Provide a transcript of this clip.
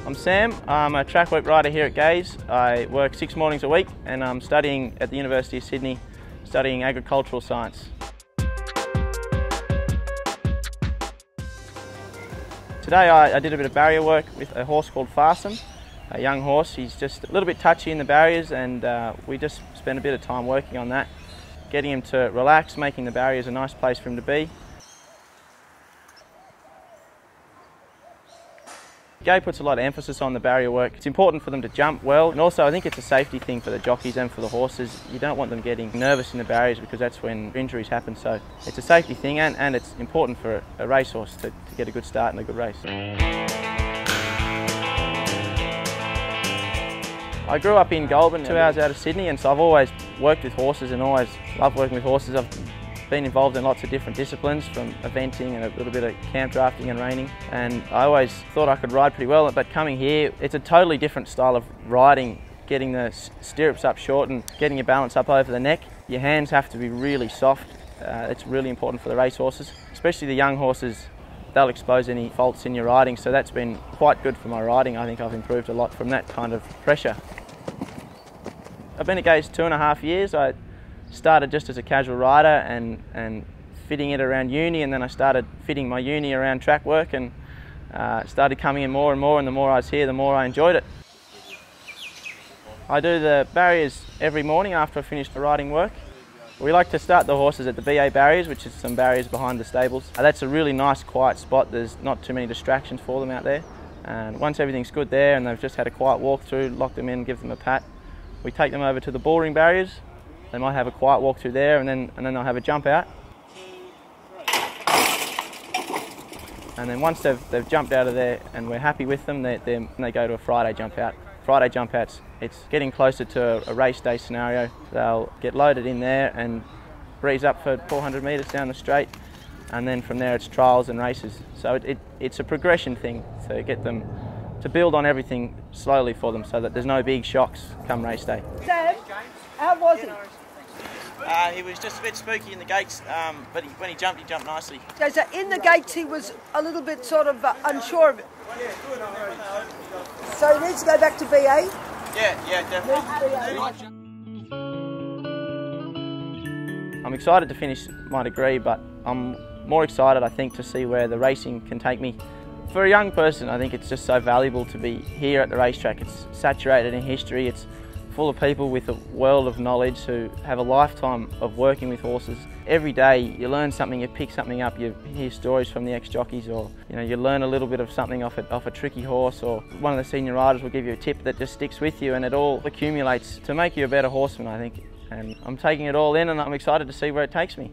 I'm Sam. I'm a track work rider here at Gai's. I work 6 mornings a week and I'm studying at the University of Sydney, studying agricultural science. Today I did a bit of barrier work with a horse called Fasten, a young horse. He's just a little bit touchy in the barriers, and we just spent a bit of time working on that, getting him to relax, making the barriers a nice place for him to be. Gai puts a lot of emphasis on the barrier work. It's important for them to jump well, and also I think it's a safety thing for the jockeys and for the horses. You don't want them getting nervous in the barriers because that's when injuries happen. So it's a safety thing, and it's important for a racehorse to get a good start and a good race. I grew up in Goulburn, 2 hours out of Sydney, and so I've always worked with horses and always loved working with horses. I've been involved in lots of different disciplines, from eventing and a little bit of camp drafting and reining, and I always thought I could ride pretty well, but coming here it's a totally different style of riding, getting the stirrups up short and getting your balance up over the neck. Your hands have to be really soft. It's really important for the race horses, especially the young horses. They'll expose any faults in your riding, so that's been quite good for my riding. I think I've improved a lot from that kind of pressure. I've been at Gai's 2.5 years. I started just as a casual rider and fitting it around uni, and then I started fitting my uni around track work, and started coming in more and more, and the more I was here the more I enjoyed it. I do the barriers every morning after I finish the riding work. We like to start the horses at the BA barriers, which is some barriers behind the stables. That's a really nice quiet spot. There's not too many distractions for them out there, and once everything's good there and they've just had a quiet walk through, lock them in, give them a pat, we take them over to the bullring barriers. They might have a quiet walk through there, and then they'll have a jump out. And then once they've jumped out of there and we're happy with them, they go to a Friday jump out. Friday jump outs, it's getting closer to a race day scenario. They'll get loaded in there and breeze up for 400 metres down the straight, and then from there it's trials and races. So it's a progression thing to get them to build on everything slowly for them, so that there's no big shocks come race day. Sam, how was he? He was just a bit spooky in the gates, but when he jumped nicely. So in the gates he was a little bit sort of unsure of it. So he needs to go back to BA? Yeah, definitely. I'm excited to finish my degree, but I'm more excited, I think, to see where the racing can take me. For a young person, I think it's just so valuable to be here at the racetrack. It's saturated in history. It's full of people with a world of knowledge who have a lifetime of working with horses. Every day you learn something, you pick something up, you hear stories from the ex-jockeys, or you learn a little bit of something off a tricky horse, or one of the senior riders will give you a tip that just sticks with you, and it all accumulates to make you a better horseman, I think. And I'm taking it all in, and I'm excited to see where it takes me.